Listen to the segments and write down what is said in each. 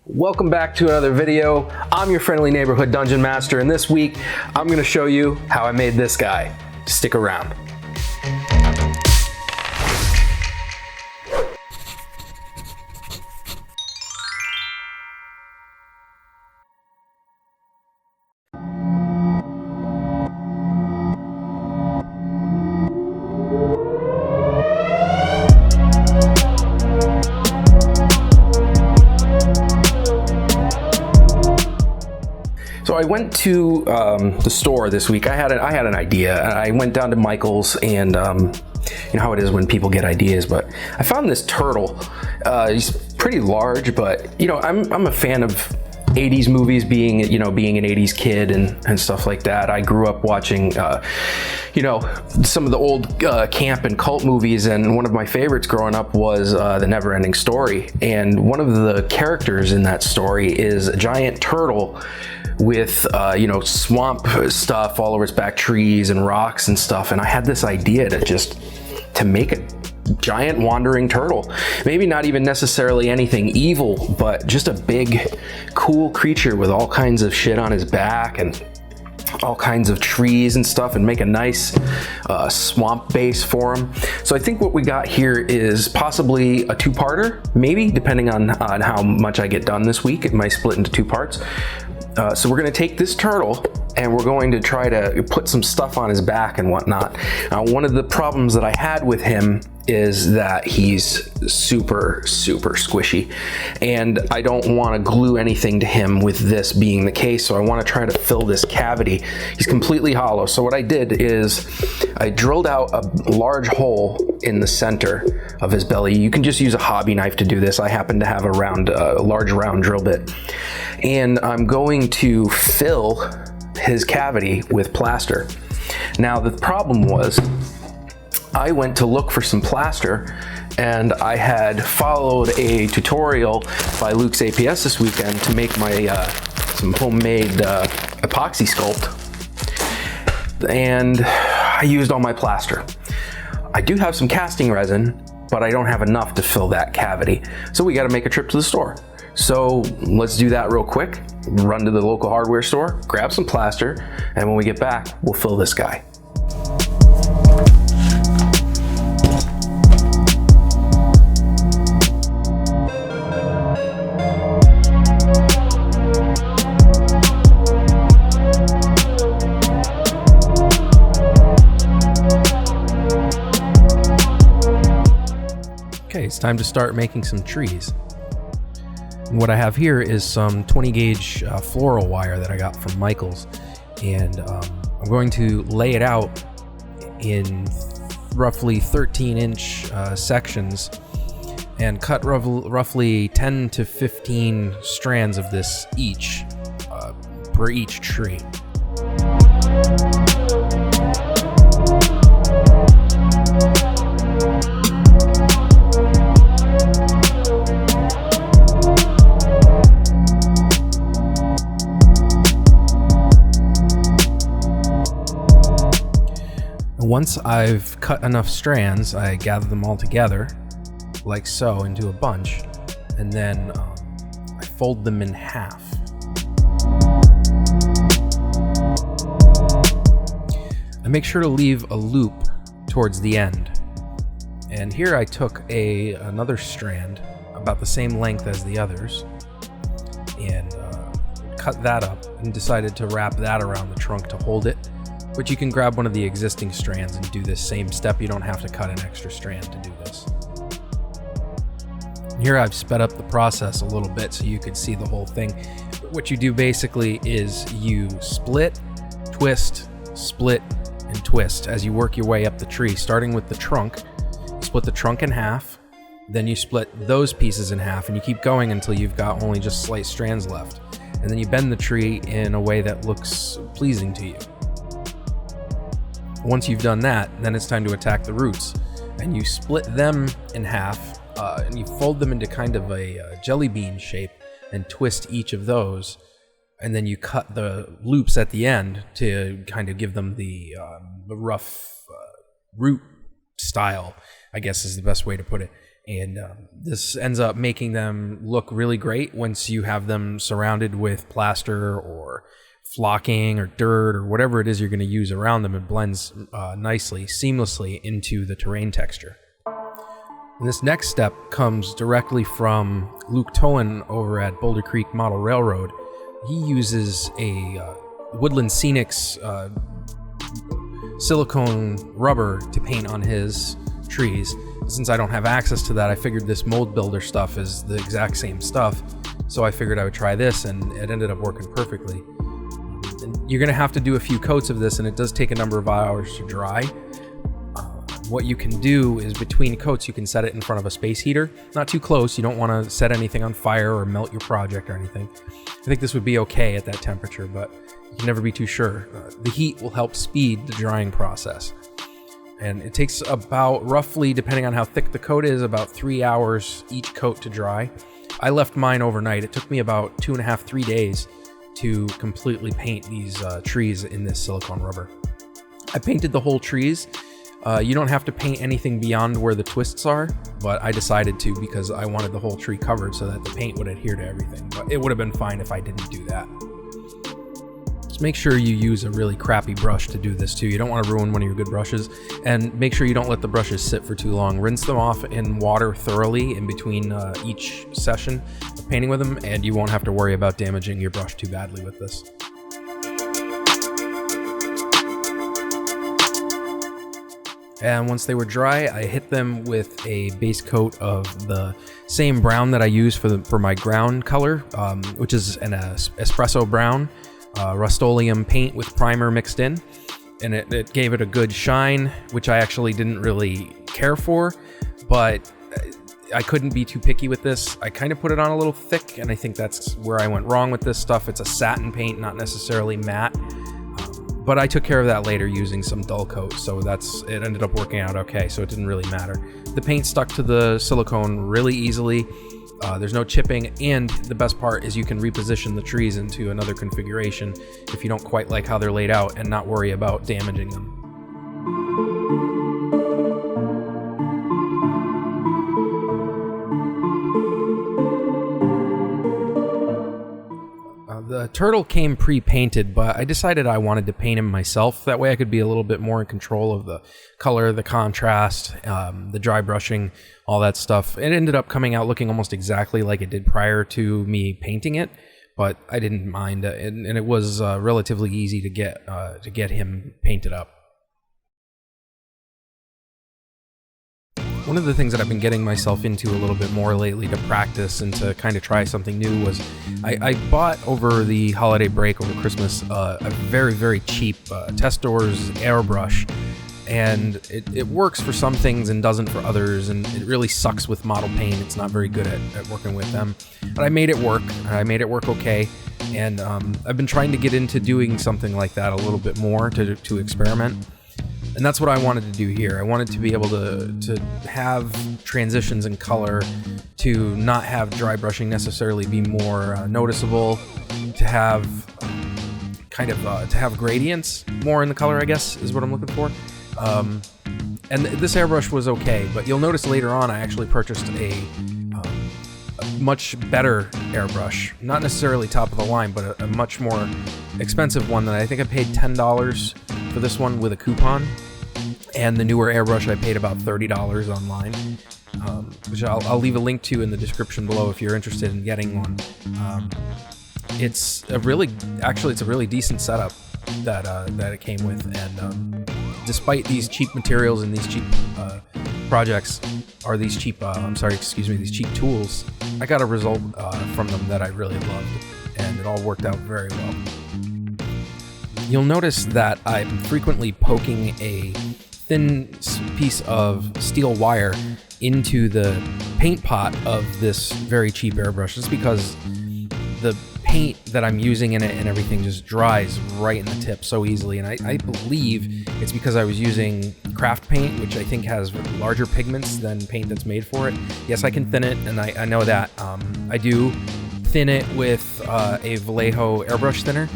Welcome back to another video. I'm your friendly neighborhood dungeon master, and this week I'm going to show you how I made this guy. Stick around. So I went to the store this week. I had an idea. I went down to Michael's, and you know how it is when people get ideas. But I found this turtle. He's pretty large, but you know I'm a fan of 80s movies, being an 80s kid and stuff like that. I grew up watching some of the old camp and cult movies, and one of my favorites growing up was The Never-Ending Story. And one of the characters in that story is a giant turtle with swamp stuff all over its back, trees and rocks and stuff. And I had this idea to make a giant wandering turtle. Maybe not even necessarily anything evil, but just a big, cool creature with all kinds of shit on his back and all kinds of trees and stuff, and make a nice swamp base for him. So I think what we got here is possibly a two-parter, maybe, depending on how much I get done this week. It might split into two parts. So we're going to take this turtle and we're going to try to put some stuff on his back and whatnot. Now, one of the problems that I had with him is that he's super, super squishy, and I don't want to glue anything to him with this being the case, so I want to try to fill this cavity. He's completely hollow. So what I did is I drilled out a large hole in the center of his belly. You can just use a hobby knife to do this. I happen to have a large round drill bit, and I'm going to fill his cavity with plaster. Now the problem was, I went to look for some plaster, and I had followed a tutorial by Luke's APS this weekend to make my some homemade epoxy sculpt, and I used all my plaster. I do have some casting resin, but I don't have enough to fill that cavity, so we got to make a trip to the store. So let's do that real quick. Run to the local hardware store, grab some plaster, and when we get back, we'll fill this guy. Okay, it's time to start making some trees. What I have here is some 20 gauge floral wire that I got from Michael's, and I'm going to lay it out in roughly 13-inch sections and cut roughly 10 to 15 strands of this each per each tree. Once I've cut enough strands, I gather them all together, like so, into a bunch, and then I fold them in half. I make sure to leave a loop towards the end. And here I took another strand, about the same length as the others, and cut that up, and decided to wrap that around the trunk to hold it. But you can grab one of the existing strands and do this same step. You don't have to cut an extra strand to do this. Here I've sped up the process a little bit so you could see the whole thing. What you do basically is you split, twist, split, and twist as you work your way up the tree, starting with the trunk. You split the trunk in half, then you split those pieces in half, and you keep going until you've got only just slight strands left. And then you bend the tree in a way that looks pleasing to you. Once you've done that, then it's time to attack the roots, and you split them in half, and you fold them into kind of a jelly bean shape and twist each of those, and then you cut the loops at the end to kind of give them the rough root style, I guess is the best way to put it. And this ends up making them look really great once you have them surrounded with plaster or flocking or dirt or whatever it is you're going to use around them. It blends nicely, seamlessly into the terrain texture. And this next step comes directly from Luke Tohen over at Boulder Creek Model Railroad. He uses a Woodland Scenics silicone rubber to paint on his trees. Since I don't have access to that, I figured this mold builder stuff is the exact same stuff. So I figured I would try this, and it ended up working perfectly. And you're going to have to do a few coats of this, and it does take a number of hours to dry. What you can do is between coats, you can set it in front of a space heater. Not too close. You don't want to set anything on fire or melt your project or anything. I think this would be okay at that temperature, but you can never be too sure. The heat will help speed the drying process. And it takes about, roughly, depending on how thick the coat is, about 3 hours each coat to dry. I left mine overnight. It took me about 2.5, 3 days to completely paint these trees in this silicone rubber. I painted the whole trees. You don't have to paint anything beyond where the twists are, but I decided to because I wanted the whole tree covered so that the paint would adhere to everything. But it would have been fine if I didn't do that. Make sure you use a really crappy brush to do this too. You don't want to ruin one of your good brushes, and make sure you don't let the brushes sit for too long. Rinse them off in water thoroughly in between each session of painting with them, and you won't have to worry about damaging your brush too badly with this. And once they were dry, I hit them with a base coat of the same brown that I use for my ground color, which is an espresso brown. Rust-Oleum paint with primer mixed in, and it gave it a good shine, which I actually didn't really care for, but I couldn't be too picky with this. I kind of put it on a little thick, and I think that's where I went wrong with this stuff. It's a satin paint, not necessarily matte, but I took care of that later using some dull coat, so it ended up working out okay, so it didn't really matter. The paint stuck to the silicone really easily. There's no chipping, and the best part is you can reposition the trees into another configuration if you don't quite like how they're laid out and not worry about damaging them. The turtle came pre-painted, but I decided I wanted to paint him myself. That way I could be a little bit more in control of the color, the contrast, the dry brushing, all that stuff. It ended up coming out looking almost exactly like it did prior to me painting it, but I didn't mind, and it was relatively easy to get him painted up. One of the things that I've been getting myself into a little bit more lately to practice and to kind of try something new was I bought over the holiday break, over Christmas, a very, very cheap Testors airbrush. And it works for some things and doesn't for others, and it really sucks with model paint. It's not very good at working with them. But I made it work. I made it work okay. And I've been trying to get into doing something like that a little bit more to experiment. And that's what I wanted to do here. I wanted to be able to have transitions in color, to not have dry brushing necessarily be more noticeable, to have to have gradients more in the color, I guess, is what I'm looking for. And this airbrush was okay, but you'll notice later on I actually purchased a much better airbrush. Not necessarily top of the line, but a much more expensive one that I think I paid $10 for this one with a coupon. And the newer airbrush I paid about $30 online, which I'll leave a link to in the description below if you're interested in getting one. It's a really decent setup that it came with, and despite these cheap materials and these cheap projects, or these cheap these cheap tools, I got a result from them that I really loved, and it all worked out very well. You'll notice that I'm frequently poking a thin piece of steel wire into the paint pot of this very cheap airbrush, just because the paint that I'm using in it and everything just dries right in the tip so easily. And I believe it's because I was using craft paint, which I think has larger pigments than paint that's made for it. Yes, I can thin it, and I know that. I do thin it with a Vallejo airbrush thinner,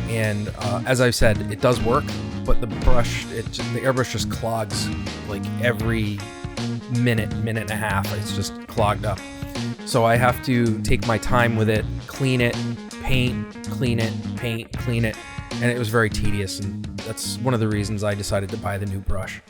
and as I've said, it does work, but the airbrush just clogs like every minute and a half. It's just clogged up. So I have to take my time with it, clean it, paint, clean it, paint, clean it. And it was very tedious, and that's one of the reasons I decided to buy the new brush.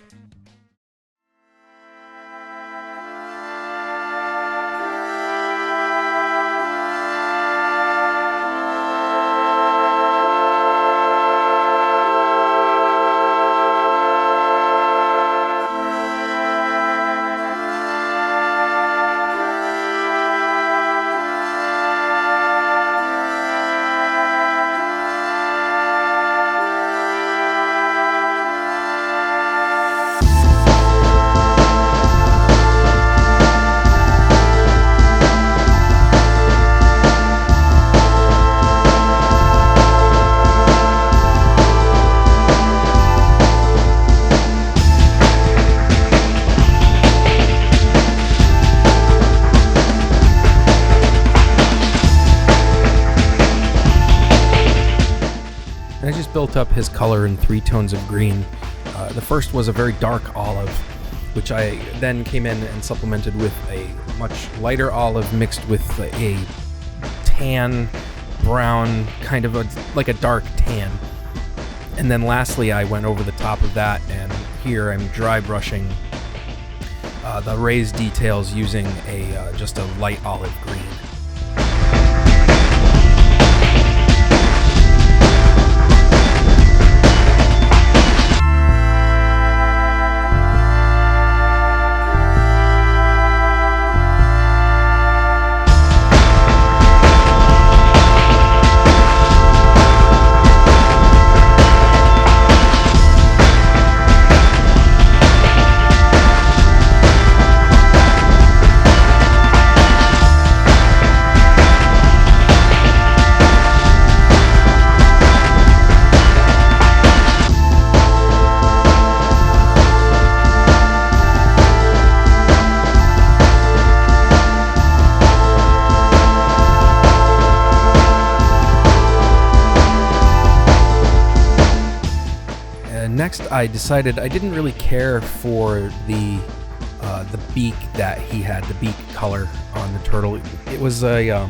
I just built up his color in 3 tones of green. The first was a very dark olive, which I then came in and supplemented with a much lighter olive mixed with a tan, brown, kind of like a dark tan. And then lastly, I went over the top of that, and here I'm dry brushing the raised details using just a light olive green. Next, I decided I didn't really care for the beak that he had, the beak color on the turtle. It was a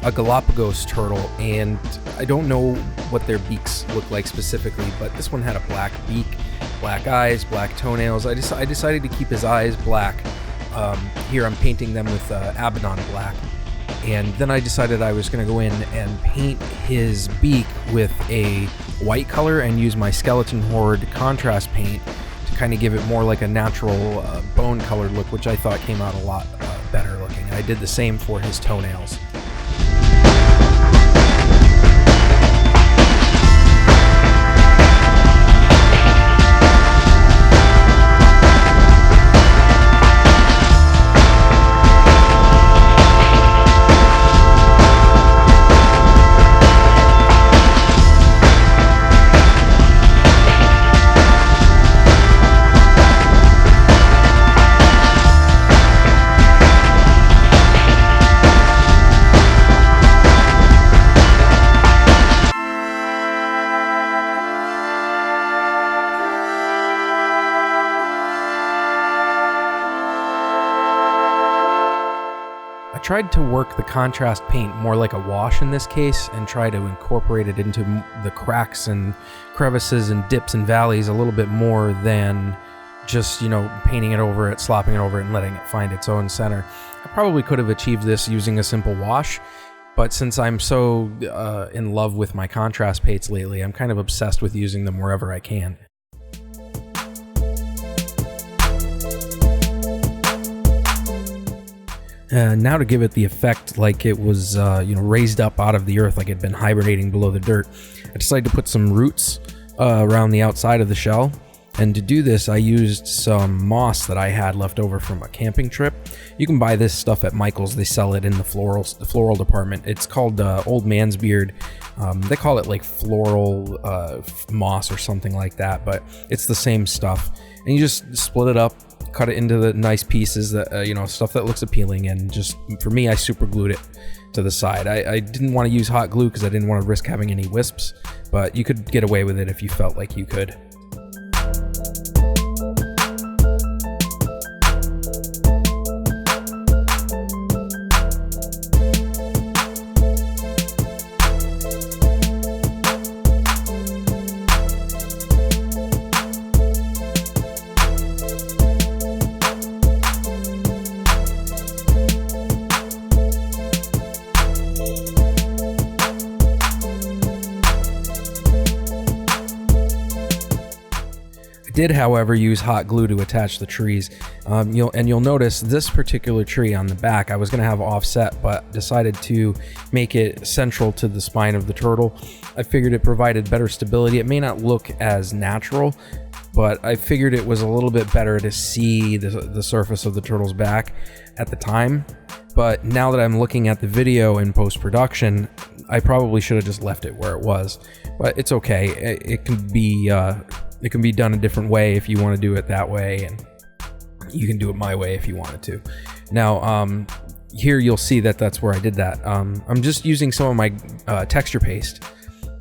Galapagos turtle, and I don't know what their beaks look like specifically, but this one had a black beak, black eyes, black toenails. I decided to keep his eyes black. Here I'm painting them with Abaddon black. And then I decided I was going to go in and paint his beak with a white color and use my Skeleton Horde contrast paint to kind of give it more like a natural bone colored look, which I thought came out a lot better looking. And I did the same for his toenails. I tried to work the contrast paint more like a wash in this case and try to incorporate it into the cracks and crevices and dips and valleys a little bit more than just, painting it over it, slopping it over it, and letting it find its own center. I probably could have achieved this using a simple wash, but since I'm so in love with my contrast paints lately, I'm kind of obsessed with using them wherever I can. Now to give it the effect like it was, raised up out of the earth, like it had been hibernating below the dirt, I decided to put some roots around the outside of the shell. And to do this, I used some moss that I had left over from a camping trip. You can buy this stuff at Michael's. They sell it in the floral department. It's called Old Man's Beard. They call it like floral moss or something like that, but it's the same stuff. And you just split it up, cut it into the nice pieces that, stuff that looks appealing. And just, for me, I super glued it to the side. I didn't want to use hot glue because I didn't want to risk having any wisps, but you could get away with it if you felt like you could. Did, however, use hot glue to attach the trees. You'll notice this particular tree on the back I was going to have offset, but decided to make it central to the spine of the turtle. I figured it provided better stability. It may not look as natural, but I figured it was a little bit better to see the surface of the turtle's back at the time. But now that I'm looking at the video in post-production, I probably should have just left it where it was. But it's okay. It can be done a different way if you want to do it that way, and you can do it my way if you wanted to. Now, here you'll see that that's where I did that. I'm just using some of my texture paste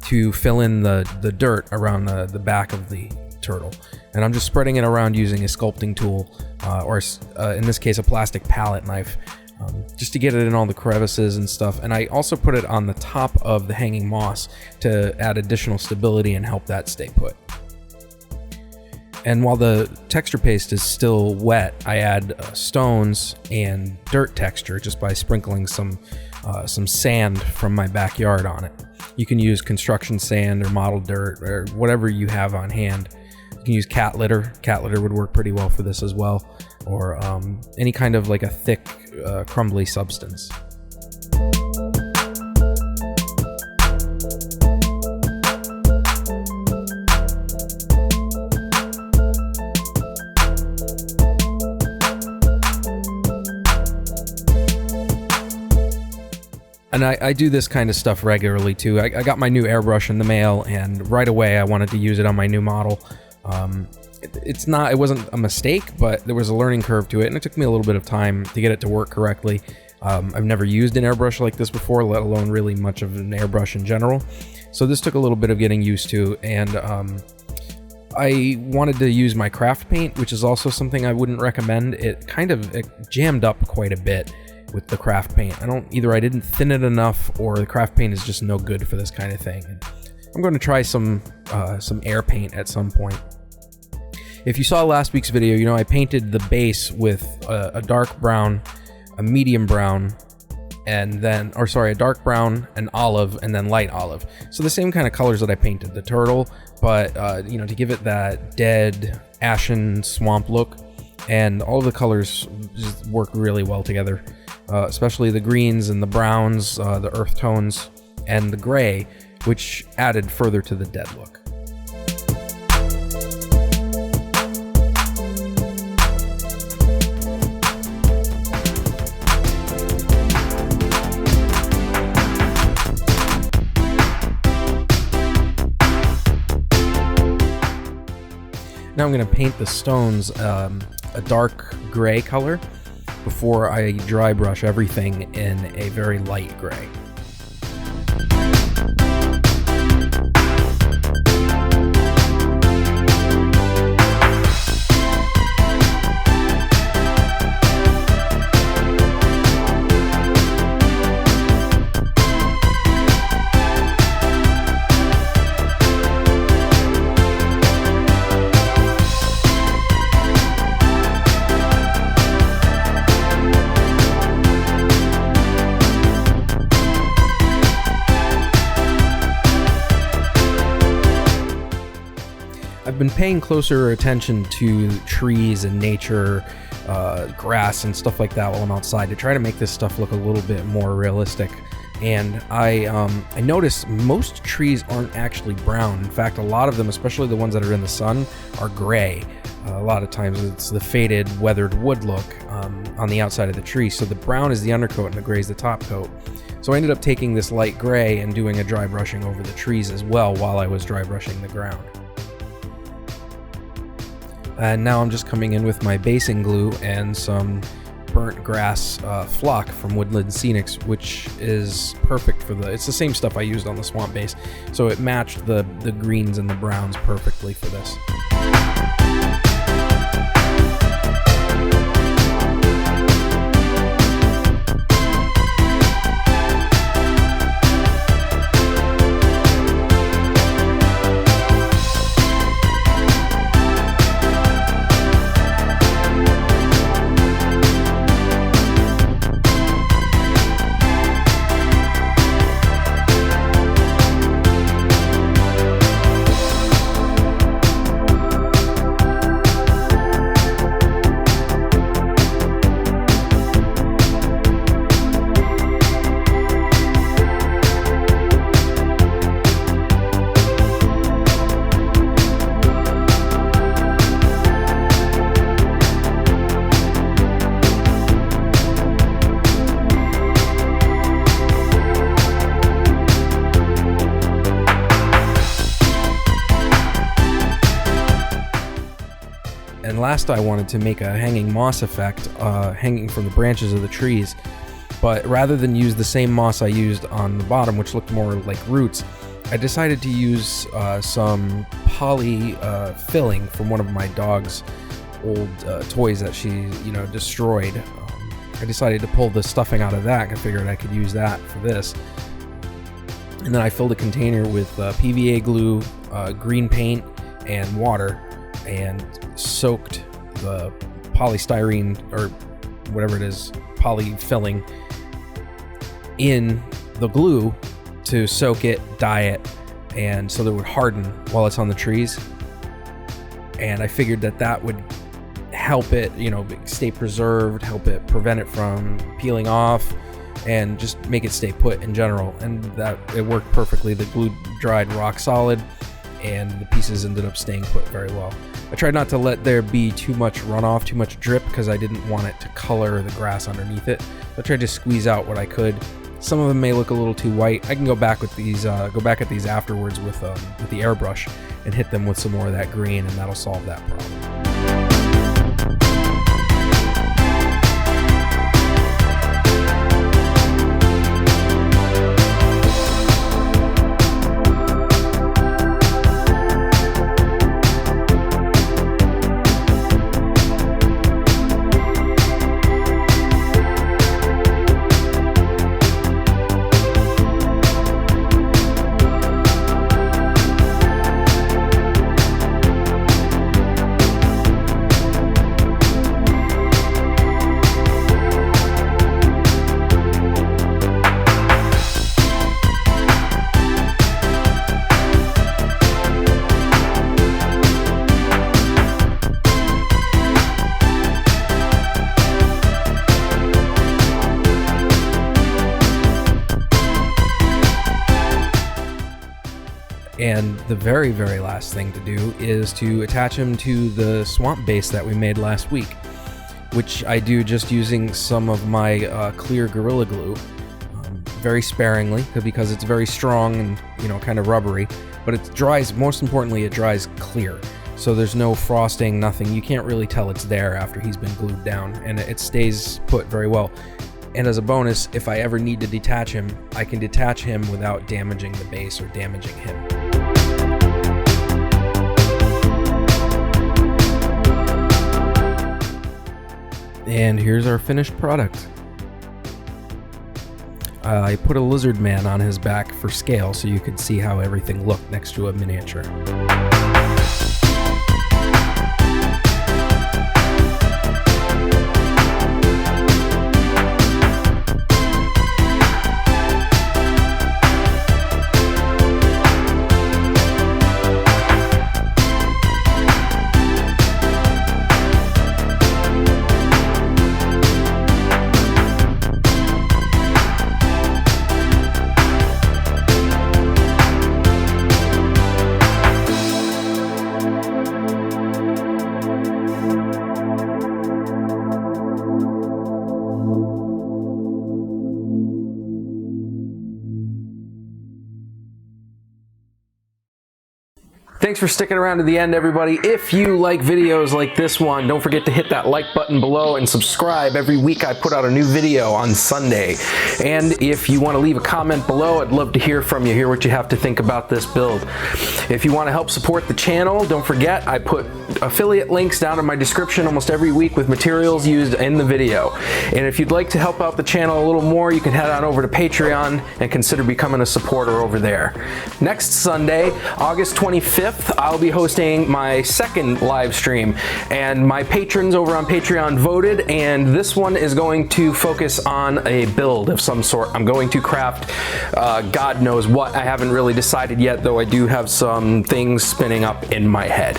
to fill in the dirt around the back of the turtle, and I'm just spreading it around using a sculpting tool, or in this case a plastic palette knife, just to get it in all the crevices and stuff. And I also put it on the top of the hanging moss to add additional stability and help that stay put. And while the texture paste is still wet, I add stones and dirt texture just by sprinkling some sand from my backyard on it. You can use construction sand or model dirt or whatever you have on hand. You can use cat litter. Cat litter would work pretty well for this as well, or any kind of like a thick, crumbly substance. And I do this kind of stuff regularly too. I got my new airbrush in the mail, and right away I wanted to use it on my new model. It wasn't a mistake, but there was a learning curve to it, and it took me a little bit of time to get it to work correctly. I've never used an airbrush like this before, let alone really much of an airbrush in general. So this took a little bit of getting used to, and I wanted to use my craft paint, which is also something I wouldn't recommend. It jammed up quite a bit with the craft paint. I didn't thin it enough, or the craft paint is just no good for this kind of thing. I'm going to try some air paint at some point. If you saw last week's video, I painted the base with a dark brown, a medium brown, a dark brown, an olive, and then light olive. So the same kind of colors that I painted the turtle, but to give it that dead, ashen swamp look. And all of the colors just work really well together, especially the greens and the browns, the earth tones, and the gray, which added further to the dead look. Now I'm going to paint the stones a dark gray color before I dry brush everything in a very light gray. I've been paying closer attention to trees and nature, grass and stuff like that while I'm outside to try to make this stuff look a little bit more realistic. And I noticed most trees aren't actually brown. In fact, a lot of them, especially the ones that are in the sun, are gray. A lot of times it's the faded, weathered wood look on the outside of the tree. So the brown is the undercoat and the gray is the top coat. So I ended up taking this light gray and doing a dry brushing over the trees as well while I was dry brushing the ground. And now I'm just coming in with my basing glue and some burnt grass flock from Woodland Scenics, which is perfect for it's the same stuff I used on the swamp base, so it matched the greens and the browns perfectly for this. last I wanted to make a hanging moss effect, hanging from the branches of the trees. But rather than use the same moss I used on the bottom, which looked more like roots, I decided to use some poly filling from one of my dog's old toys that she, destroyed. I decided to pull the stuffing out of that. I figured I could use that for this. And then I filled a container with PVA glue, green paint, and water, and soaked the polystyrene, or whatever it is, poly filling, in the glue to soak it, dye it, and so that it would harden while it's on the trees. And I figured that would help it, stay preserved, help it prevent it from peeling off, and just make it stay put in general. And that it worked perfectly. The glue dried rock solid, and the pieces ended up staying put very well. I tried not to let there be too much runoff, too much drip, because I didn't want it to color the grass underneath it. I tried to squeeze out what I could. Some of them may look a little too white. I can go back with these, go back at these afterwards with the airbrush and hit them with some more of that green, and that'll solve that problem. And the very, very last thing to do is to attach him to the swamp base that we made last week, which I do just using some of my clear Gorilla Glue, very sparingly, because it's very strong and, kind of rubbery, but it dries, most importantly, it dries clear. So there's no frosting, nothing. You can't really tell it's there after he's been glued down, and it stays put very well. And as a bonus, if I ever need to detach him, I can detach him without damaging the base or damaging him. And here's our finished product. I put a lizard man on his back for scale so you could see how everything looked next to a miniature. Thanks for sticking around to the end, everybody. If you like videos like this one, don't forget to hit that like button below and subscribe. Every week I put out a new video on Sunday. And if you want to leave a comment below, I'd love to hear from you, hear what you have to think about this build. If you want to help support the channel, don't forget I put affiliate links down in my description almost every week with materials used in the video. And if you'd like to help out the channel a little more, you can head on over to Patreon and consider becoming a supporter over there. Next Sunday, August 25th, I'll be hosting my second live stream, and my patrons over on Patreon voted, and this one is going to focus on a build of some sort. I'm going to craft God knows what. I haven't really decided yet, though I do have some things spinning up in my head.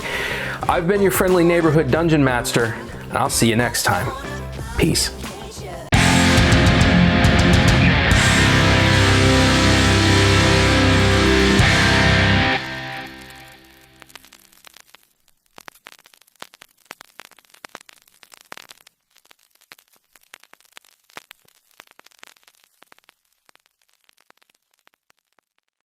I've been your friendly neighborhood Dungeon Master, and I'll see you next time. Peace.